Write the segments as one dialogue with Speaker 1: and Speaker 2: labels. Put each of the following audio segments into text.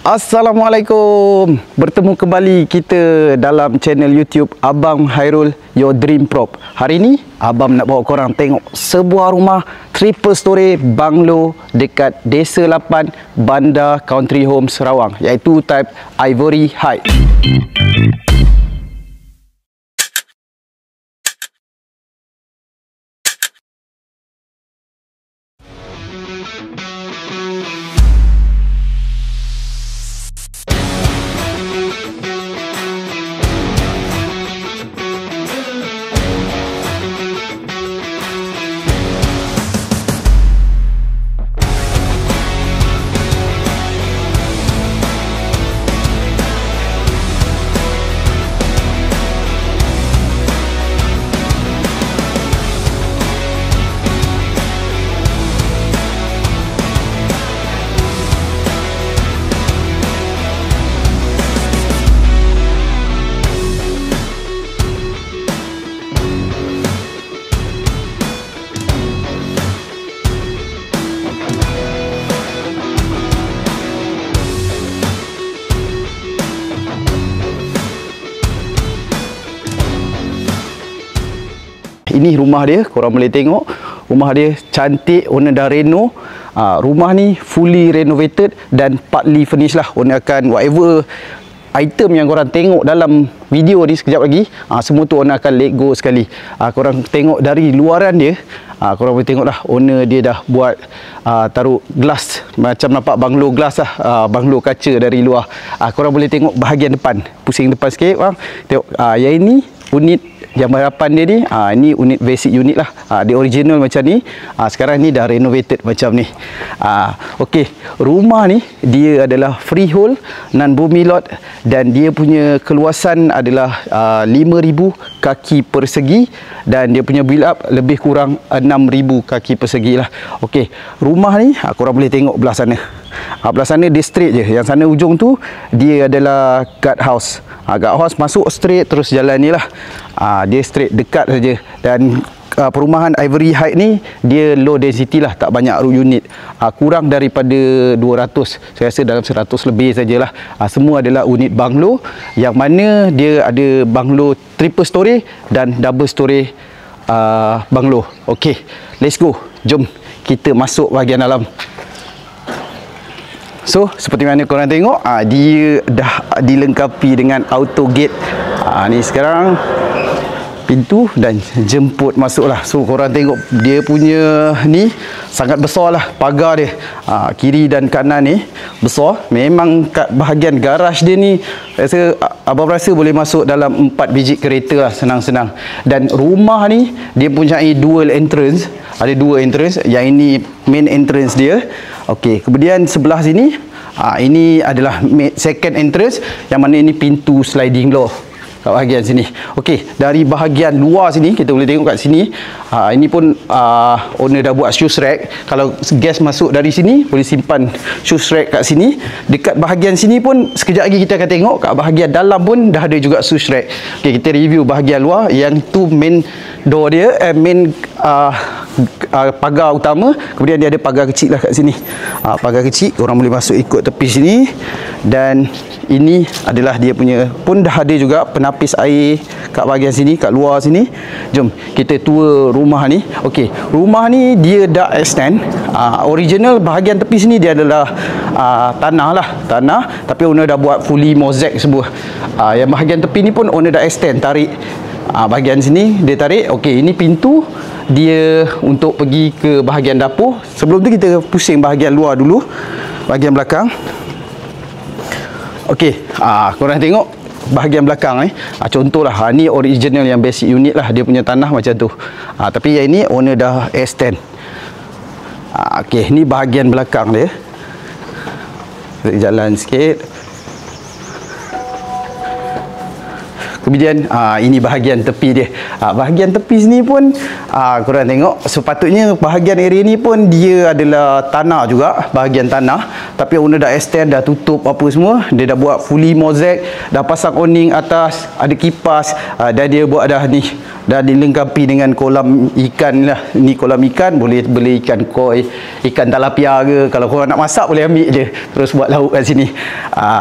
Speaker 1: Assalamualaikum. Bertemu kembali kita dalam channel YouTube Abang Hairul Your Dream Prop. Hari ni Abang nak bawa korang tengok sebuah rumah triple story banglo dekat Desa 8, Bandar Country Home Sarawang, iaitu type Ivory Height. Ini rumah dia, korang boleh tengok. Rumah dia cantik, owner dah reno. Rumah ni fully renovated dan partly furnished lah. Owner akan whatever item yang korang tengok dalam video ni sekejap lagi, semua tu owner akan let go sekali. Korang tengok dari luaran dia, korang boleh tengok lah, owner dia dah buat taruh glass, macam nampak banglo glass lah, banglo kaca dari luar. Korang boleh tengok bahagian depan, pusing depan sikit bang. Tengok, yang ini unit yang harapan dia ni, ini unit basic unit lah. Dia original macam ni, sekarang ni dah renovated macam ni. Okey, rumah ni dia adalah freehold, non bumi lot, dan dia punya keluasan adalah 5,000 kaki persegi, dan dia punya build up lebih kurang 6,000 kaki persegi lah. Okey, rumah ni korang boleh tengok belah sana. Belah sana dia straight je. Yang sana ujung tu dia adalah guard house. Guard house masuk straight terus jalan ni lah. Dia straight dekat saja. Dan perumahan Ivory Height ni dia low density lah, tak banyak unit, kurang daripada 200, saya rasa dalam 100 lebih sajalah. Semua adalah unit banglo, yang mana dia ada banglo triple story dan double story banglo. Okey, let's go, jom kita masuk bahagian dalam. So, seperti mana korang tengok, dia dah dilengkapi dengan auto gate. Ni sekarang pintu dan jemput masuk lah. So, korang tengok dia punya ni sangat besar lah pagar dia. Kiri dan kanan ni besar. Memang kat bahagian garaj dia ni, abang rasa boleh masuk dalam 4 biji kereta lah, senang-senang. Dan rumah ni dia punyai dual entrance. Ada dua entrance. Yang ini main entrance dia. Okey, kemudian sebelah sini, ini adalah second entrance, yang mana ini pintu sliding door kat bahagian sini. Okey, dari bahagian luar sini kita boleh tengok kat sini, ini pun owner dah buat shoes rack. Kalau guest masuk dari sini boleh simpan shoes rack kat sini. Dekat bahagian sini pun sekejap lagi kita akan tengok, kat bahagian dalam pun dah ada juga shoes rack. Okey, kita review bahagian luar. Yang tu main door dia, main pagar utama. Kemudian dia ada pagar kecil lah kat sini. Pagar kecil, orang boleh masuk ikut tepi sini. Dan ini adalah dia punya, pun dah ada juga penapis air kat bahagian sini, kat luar sini. Jom kita tour rumah ni. Okey, rumah ni dia dah extend. Original bahagian tepi sini dia adalah tanah lah, tanah, tapi owner dah buat fully mosaic semua. Yang bahagian tepi ni pun owner dah extend, tarik bahagian sini dia tarik. Okey, ini pintu dia untuk pergi ke bahagian dapur. Sebelum tu kita pusing bahagian luar dulu, bahagian belakang. Okey, korang tengok bahagian belakang ni. Contohlah, ni original yang basic unit lah, dia punya tanah macam tu. Tapi yang ini owner dah extend. Okey, ni bahagian belakang dia. Jalan sikit. Kemudian ini bahagian tepi dia. Bahagian tepi sini pun korang tengok, sepatutnya bahagian area ni pun dia adalah tanah juga, bahagian tanah, tapi owner dah extend, dah tutup apa semua. Dia dah buat fully mosaic, dah pasang awning atas, ada kipas, dan dia buat dah ni dah dilengkapi dengan kolam ikan lah. Ni kolam ikan, boleh beli ikan koi, ikan talapia ke. Kalau korang nak masak boleh ambil je, terus buat lauk kat sini.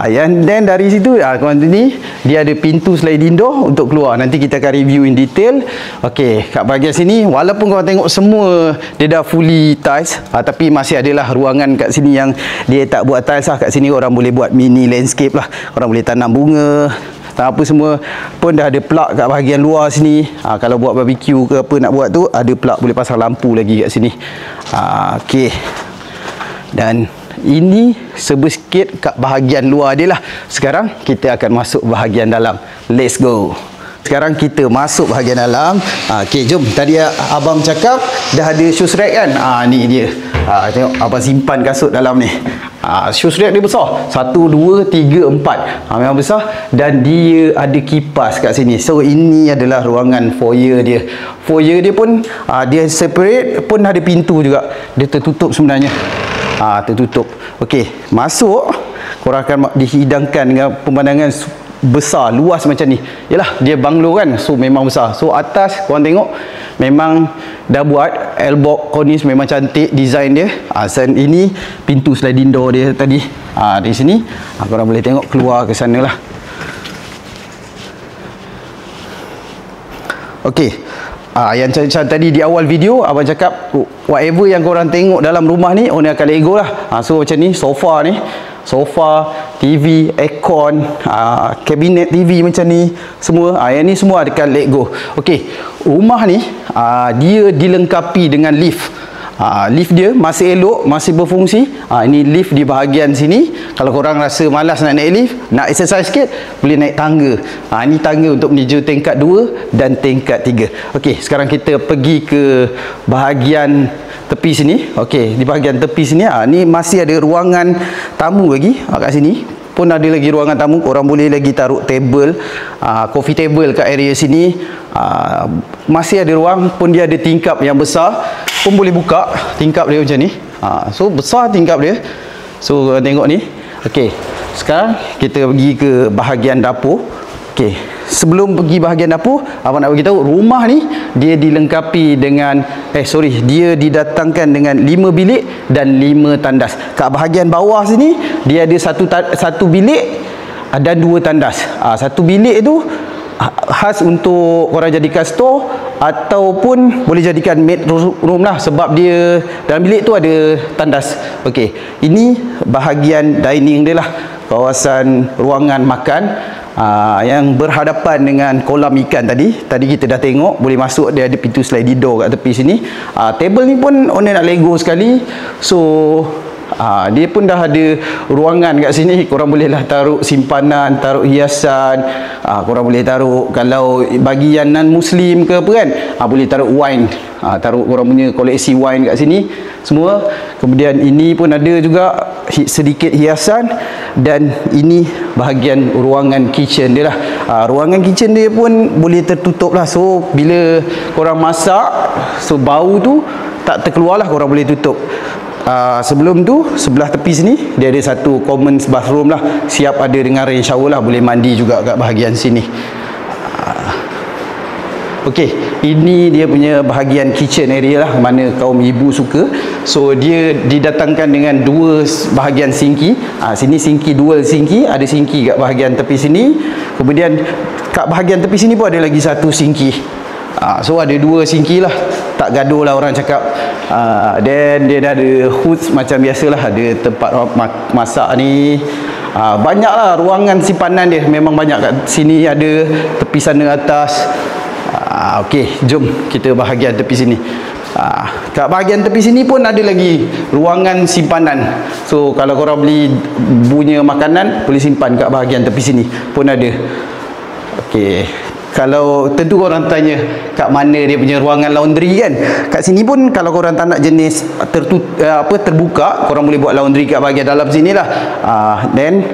Speaker 1: Yang then dari situ korang ni dia ada pintu sliding door untuk keluar. Nanti kita akan review in detail. Okey, kat bahagian sini walaupun korang tengok semua dia dah fully tiles, tapi masih adalah ruangan kat sini yang dia tak buat tiles lah. Kat sini orang boleh buat mini landscape lah. Orang boleh tanam bunga, apa semua pun dah ada plug kat bahagian luar sini. Kalau buat barbecue ke apa nak buat tu, ada plug, boleh pasang lampu lagi kat sini. Okey. Dan ini sedikit kat bahagian luar dia lah. Sekarang kita akan masuk bahagian dalam. Let's go. Sekarang kita masuk bahagian dalam. Okey, jom. Tadi abang cakap dah ada shoes rack kan? Ni dia. Tengok abang simpan kasut dalam ni. Shoes rack dia besar. 1, 2, 3, 4. Memang besar. Dan dia ada kipas kat sini. So ini adalah ruangan foyer dia. Foyer dia pun dia separate, pun ada pintu juga. Dia tertutup sebenarnya. Tertutup. Okey, masuk. Korang akan dihidangkan dengan pemandangan besar, luas macam ni. Yalah, dia banglo kan, so memang besar. So atas korang tengok memang dah buat elbow cornice, memang cantik design dia. Dan ini pintu sliding door dia tadi. Dari sini korang boleh tengok keluar ke sana lah. Okey, yang macam tadi di awal video abang cakap, whatever yang korang tengok dalam rumah ni owner akan lego lah. So macam ni, sofa ni, sofa, TV, aircon, kabinet TV macam ni semua. Yang ni semua akan lego. Okey, rumah ni dia dilengkapi dengan lift. Lift dia masih elok, masih berfungsi. Ini lift di bahagian sini. Kalau korang rasa malas nak naik lift, nak exercise sikit, boleh naik tangga. Ini tangga untuk menuju tingkat 2 dan tingkat 3. Okey, sekarang kita pergi ke bahagian tepi sini. Okey, di bahagian tepi sini ni masih ada ruangan tamu lagi. Kat sini pun ada lagi ruangan tamu. Korang boleh lagi taruh table, coffee table kat area sini. Masih ada ruang, pun dia ada tingkap yang besar, pun boleh buka tingkap dia macam ni. So besar tingkap dia. So tengok ni. Okey, sekarang kita pergi ke bahagian dapur. Okey, sebelum pergi bahagian dapur, abang nak beritahu rumah ni dia dilengkapi dengan dia didatangkan dengan 5 bilik dan 5 tandas. Kat bahagian bawah sini dia ada satu bilik dan 2 tandas. Satu bilik tu khas untuk korang jadikan store ataupun boleh jadikan maid room lah, sebab dia dalam bilik tu ada tandas. Okey, ini bahagian dining dia lah, kawasan ruangan makan yang berhadapan dengan kolam ikan tadi kita dah tengok. Boleh masuk, dia ada pintu sliding door kat tepi sini. Table ni pun owner nak lego sekali. So dia pun dah ada ruangan kat sini. Korang boleh lah taruh simpanan, taruh hiasan. Korang boleh taruh, kalau bagi yang non-Muslim ke apa kan, boleh taruh wine. Taruh korang punya koleksi wine kat sini semua. Kemudian ini pun ada juga sedikit hiasan. Dan ini bahagian ruangan kitchen dia lah. Ruangan kitchen dia pun boleh tertutup lah. So bila korang masak, so bau tu tak terkeluar lah, korang boleh tutup. Sebelum tu sebelah tepi sini dia ada satu common bathroom lah, siap ada dengan rain shower lah, boleh mandi juga kat bahagian sini. Okey, ini dia punya bahagian kitchen area lah, mana kaum ibu suka. So dia didatangkan dengan 2 bahagian sinki. Sini sinki, dual sinki, ada sinki kat bahagian tepi sini. Kemudian kat bahagian tepi sini pun ada lagi satu sinki. So ada 2 sinki lah, tak gaduh lah orang cakap. Then dia dah ada hoods macam biasalah, ada tempat masak ni. Banyak lah ruangan simpanan dia, memang banyak. Kat sini ada, tepi sana atas. Okey, jom kita bahagian tepi sini. Kat bahagian tepi sini pun ada lagi ruangan simpanan. So kalau korang beli punya makanan, boleh simpan kat bahagian tepi sini pun ada. Okey, kalau tentu korang tanya kat mana dia punya ruangan laundry kan. Kat sini pun kalau korang tak nak jenis terbuka, korang boleh buat laundry kat bahagian dalam sini lah.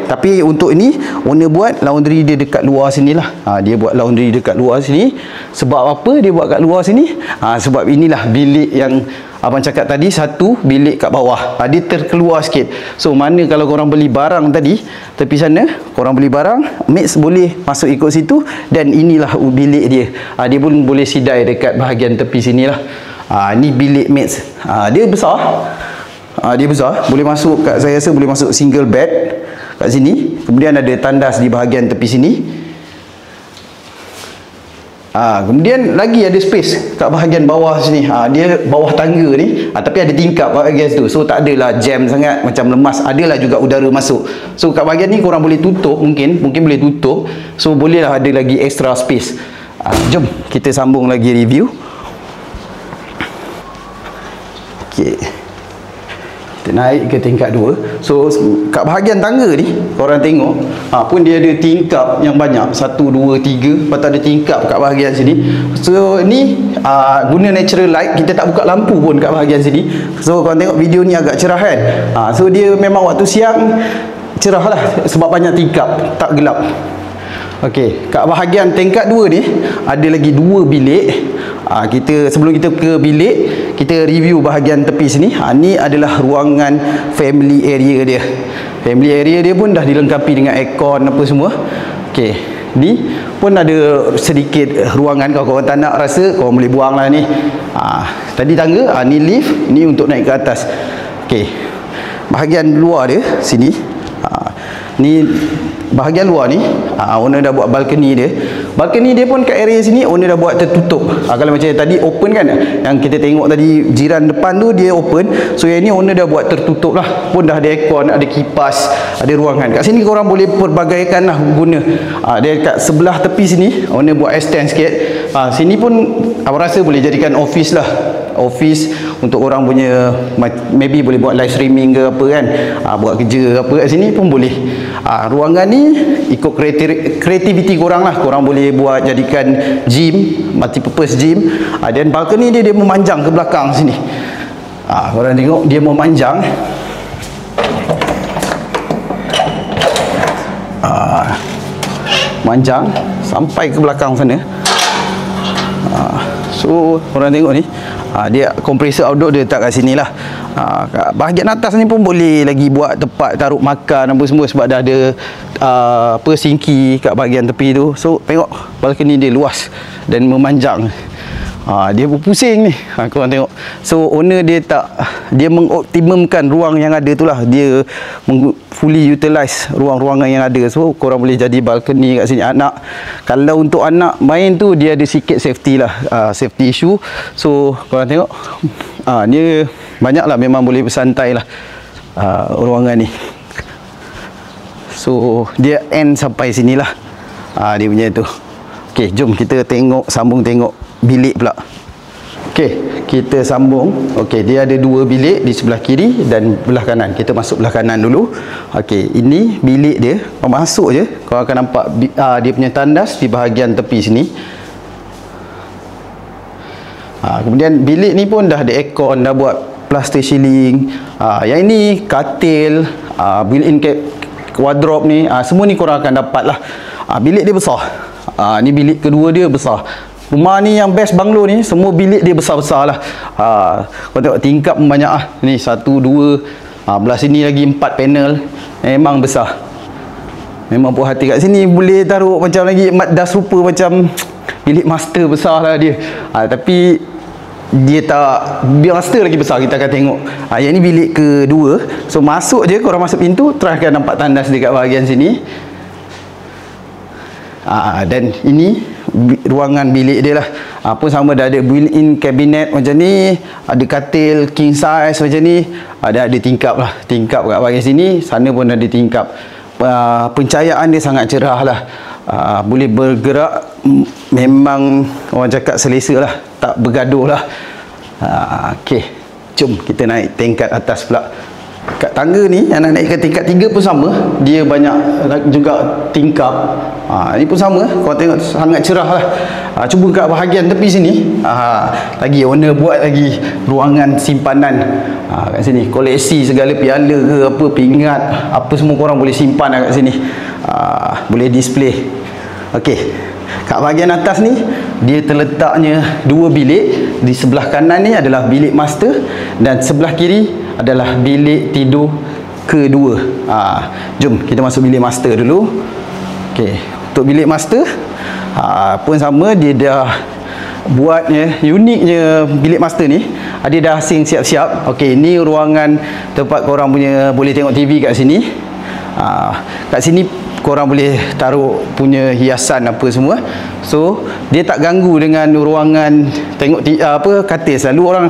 Speaker 1: Tapi untuk ini owner buat laundry dia dekat luar sini lah. Dia buat laundry dekat luar sini. Sebab apa dia buat kat luar sini? Sebab inilah bilik yang abang cakap tadi satu bilik kat bawah. Dia terkeluar sikit. So mana kalau korang beli barang tadi tepi sana, korang beli barang, mates boleh masuk ikut situ, dan inilah bilik dia. Dia pun boleh sidai dekat bahagian tepi sini lah. Ni bilik mates. Dia besar. Dia besar. Boleh masuk, saya rasa boleh masuk single bed kat sini. Kemudian ada tandas di bahagian tepi sini. Kemudian lagi ada space kat bahagian bawah sini. Dia bawah tangga ni, tapi ada tingkap bahagian tu. So tak adalah jam sangat macam lemas. Adalah juga udara masuk. So kat bahagian ni korang boleh tutup, mungkin boleh tutup. So bolehlah ada lagi extra space. Jom kita sambung lagi review. Okey. Kita naik ke tingkat 2. So kat bahagian tangga ni korang tengok pun dia ada tingkap yang banyak, 1, 2, 3. Lepas tu ada tingkap kat bahagian sini. So ni guna natural light. Kita tak buka lampu pun kat bahagian sini. So korang tengok video ni agak cerah kan. So dia memang waktu siang cerah lah, sebab banyak tingkap, tak gelap. Okey, kat bahagian tingkat 2 ni ada lagi 2 bilik. Sebelum kita ke bilik, kita review bahagian tepi sini. Ni adalah ruangan family area dia. Family area dia pun dah dilengkapi dengan aircon apa semua. Okey, ni pun ada sedikit ruangan. Kalau korang tak nak rasa, korang boleh buang lah ni. Tadi tangga, ni lift, ni untuk naik ke atas. Okey, bahagian luar dia sini. Ni bahagian luar ni, owner dah buat balcony dia. Balcony dia pun kat area sini owner dah buat tertutup. Kalau macam tadi open kan, yang kita tengok tadi jiran depan tu dia open. So yang ni owner dah buat tertutup lah. Pun dah ada aircon, ada kipas, ada ruangan. Kat sini korang boleh perbagaikan lah guna. Dia kat sebelah tepi sini owner buat extend sikit. Sini pun abang rasa boleh jadikan office lah. Office untuk orang punya, maybe boleh buat live streaming ke apa kan, buat kerja apa kat sini pun boleh. Ruangan ni ikut kreativiti korang lah. Korang boleh buat jadikan gym, multi purpose gym. Dan balcony dia memanjang ke belakang sini. Korang tengok dia memanjang. Manjang sampai ke belakang sana. So korang tengok ni, dia kompresor outdoor dia letak kat sini lah. Kat bahagian atas ni pun boleh lagi buat tempat taruh makan apa semua, sebab dah ada sinki kat bahagian tepi tu. So tengok balcony dia luas dan memanjang. Dia berpusing ni, korang tengok. So owner dia mengoptimumkan ruang yang ada tu lah. Dia fully utilize ruang-ruangan yang ada. So korang boleh jadi balcony kat sini. Kalau untuk anak main tu, dia ada sikit safety lah, safety issue. So korang tengok, dia banyak lah, memang boleh bersantai lah ruangan ni. So dia end sampai sini lah, dia punya tu. Okay, jom kita sambung tengok bilik pula. Okey, kita sambung. Okey, dia ada 2 bilik di sebelah kiri dan belah kanan. Kita masuk belah kanan dulu. Okey, ini bilik dia. Kau masuk je, kau akan nampak dia punya tandas di bahagian tepi sini. Kemudian bilik ni pun dah ada aircon, dah buat plaster ceiling. Yang ini katil, built-in wardrobe ni, semua ni korang akan dapat lah. Bilik dia besar. Ni bilik kedua dia besar. Rumah ni yang best banglo ni, semua bilik dia besar-besar lah. Kau tengok tingkap banyak lah. Ni 1, 2, belah sini lagi 4 panel. Memang besar. Memang puas hati. Kat sini boleh taruh macam lagi dah serupa macam bilik master besar lah dia. Tapi dia tak, bilik master lagi besar. Kita akan tengok. Yang ni bilik kedua. So masuk je, korang masuk pintu, terus akan nampak tandas dekat bahagian sini. Dan ini ruangan bilik dia lah. Pun sama, dah ada built-in cabinet macam ni, ada katil king size macam ni, ada tingkap lah, tingkap kat bahagian sini, sana pun ada tingkap. Pencahayaan dia sangat cerah lah. Boleh bergerak, memang orang cakap selesa lah, tak bergaduh lah. Okey, jom kita naik tingkat atas pula. Kat tangga ni, yang nak naik ke tingkat 3 pun sama. Dia banyak juga tingkap. Ini pun sama. Kau tengok sangat cerah lah. Cuba kat bahagian tepi sini. Lagi owner buat lagi ruangan simpanan. Kat sini koleksi segala piala ke apa, pingat, apa semua korang boleh simpan kat sini. Boleh display. Okey. Kat bahagian atas ni dia terletaknya dua bilik. Di sebelah kanan ni adalah bilik master dan sebelah kiri adalah bilik tidur kedua. Jom kita masuk bilik master dulu. Okey, untuk bilik master pun sama, dia dah buatnya uniknya bilik master ni. Dia dah asing siap-siap. Okey, ni ruangan tempat korang punya boleh tengok TV kat sini. Kat sini korang boleh taruh punya hiasan apa semua. So dia tak ganggu dengan ruangan tengok katil. Selalu orang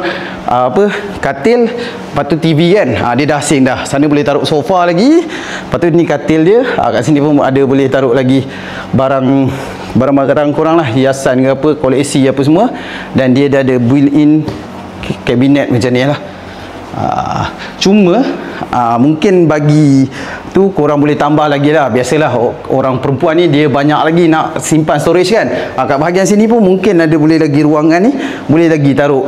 Speaker 1: katil, lepas tu TV kan. Dia dah asing dah. Sana boleh taruh sofa lagi. Lepas tu ni katil dia. Kat sini pun ada boleh taruh lagi barang korang lah, hiasan ke apa, koleksi apa semua. Dan dia dah ada built-in kabinet macam ni lah. Cuma mungkin bagi tu korang boleh tambah lagi lah. Biasalah orang perempuan ni dia banyak lagi nak simpan storage kan. Kat bahagian sini pun mungkin ada boleh lagi ruangan ni, boleh lagi taruh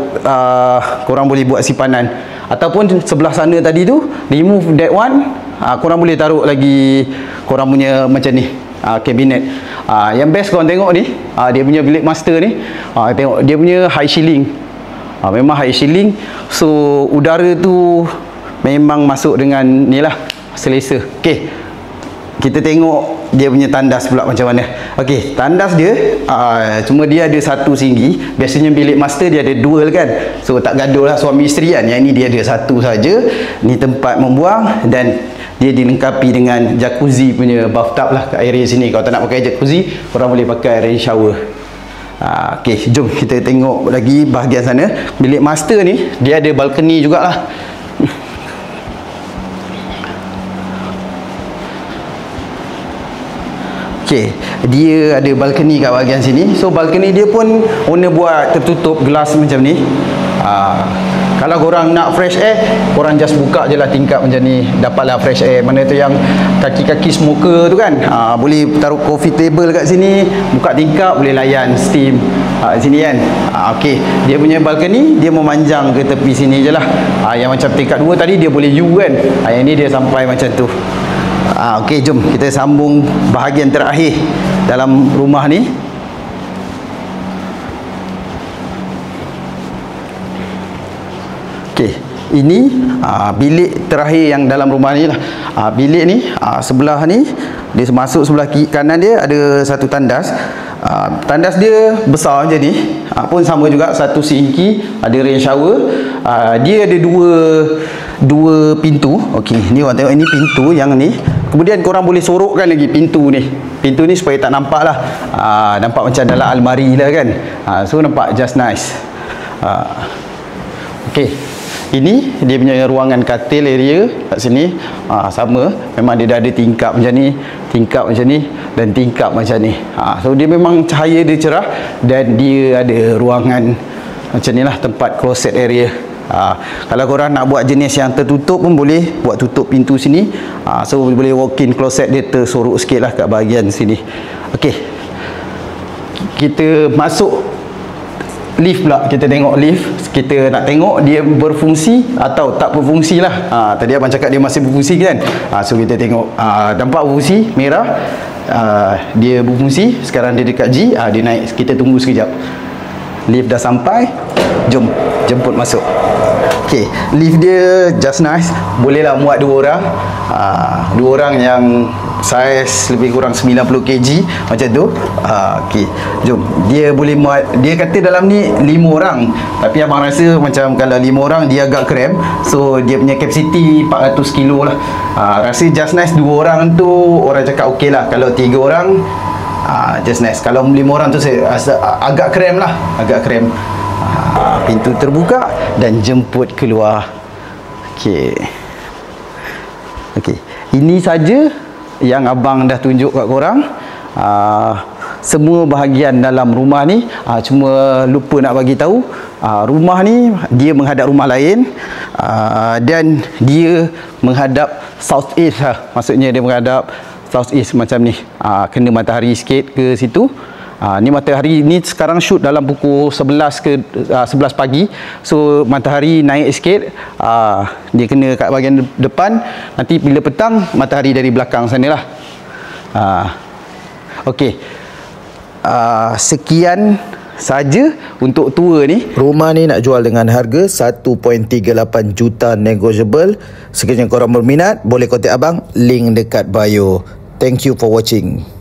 Speaker 1: korang boleh buat simpanan. Ataupun sebelah sana tadi tu, remove that one, korang boleh taruh lagi korang punya macam ni, kabinet. Yang best korang tengok ni, dia punya bilik master ni, tengok dia punya high ceiling. Memang high ceiling. So udara tu memang masuk dengan ni lah, selesa. Okey, kita tengok dia punya tandas pula macam mana. Okey, tandas dia cuma dia ada satu singgi. Biasanya bilik master dia ada dual kan. So tak gaduh lah suami isteri kan. Yang ni dia ada satu saja. Ni tempat membuang dan dia dilengkapi dengan jacuzzi punya bathtub lah kat area sini. Kalau tak nak pakai jacuzzi, korang boleh pakai rain shower. Okey, jom kita tengok lagi bahagian sana. Bilik master ni dia ada balcony jugalah. Okey, dia ada balcony kat bahagian sini. So balcony dia pun owner buat tertutup gelas macam ni. Kalau korang nak fresh air, korang just buka je lah tingkap macam ni, dapatlah fresh air. Mana tu yang kaki-kaki smoker tu kan, boleh taruh coffee table kat sini, buka tingkap, boleh layan steam sini kan. Okey, dia punya balcony dia memanjang ke tepi sini je lah. Yang macam tingkat 2 tadi dia boleh U kan. Yang ni dia sampai macam tu. Okey, jom kita sambung bahagian terakhir dalam rumah ni. Okey, ini bilik terakhir yang dalam rumah ni lah. Bilik ni sebelah ni, dia masuk sebelah kanan dia ada satu tandas. Tandas dia besar macam ni. Pun sama juga, satu sinki, ada rain shower. Dia ada dua pintu. Okey, ni orang tengok, ini pintu yang ni. Kemudian korang boleh sorokkan lagi pintu ni. Pintu ni supaya tak nampak lah. Nampak macam dalam almari lah kan. So nampak just nice. Okey, ini dia punya ruangan katil area kat sini. Sama, memang dia dah ada tingkap macam ni, tingkap macam ni dan tingkap macam ni. So dia memang cahaya dia cerah dan dia ada ruangan macam ni lah, tempat closet area. Kalau korang nak buat jenis yang tertutup pun boleh buat tutup pintu sini. So boleh walk-in closet dia tersorok sikit lah kat bahagian sini. Okey, kita masuk lift pula. Kita tengok lift. Kita nak tengok dia berfungsi atau tak berfungsi lah. Tadi abang cakap dia masih berfungsi kan. So kita tengok, nampak berfungsi merah. Dia berfungsi. Sekarang dia dekat G. Dia naik. Kita tunggu sekejap. Lift dah sampai. Jom jemput masuk. Okey, lift dia just nice. Bolehlah muat 2 orang. 2 orang yang saiz lebih kurang 90 kg macam tu. Okey, jom. Dia boleh muat, dia kata dalam ni 5 orang. Tapi abang rasa macam kalau 5 orang dia agak cramp. So dia punya capacity 400 kilo lah. Rasa just nice. 2 orang tu orang cakap okey lah. Kalau 3 orang just nice. Kalau 5 orang tu saya rasa agak cramp lah. Agak cramp. Pintu terbuka dan jemput keluar. Okey. Okey, ini saja yang abang dah tunjuk kat korang. Semua bahagian dalam rumah ni. Cuma lupa nak bagi tahu, rumah ni dia menghadap rumah lain, dan dia menghadap south east lah. Maksudnya dia menghadap south east macam ni. Kena matahari sikit ke situ. Ni matahari ni sekarang shoot dalam pukul 11 ke 11 pagi. So matahari naik sikit, dia kena kat bahagian depan. Nanti bila petang matahari dari belakang sanalah. Okey. Sekian saja untuk tua ni.
Speaker 2: Rumah ni nak jual dengan harga 1.38 juta negotiable. Sekiranya korang berminat, boleh kontak abang, link dekat bio. Thank you for watching.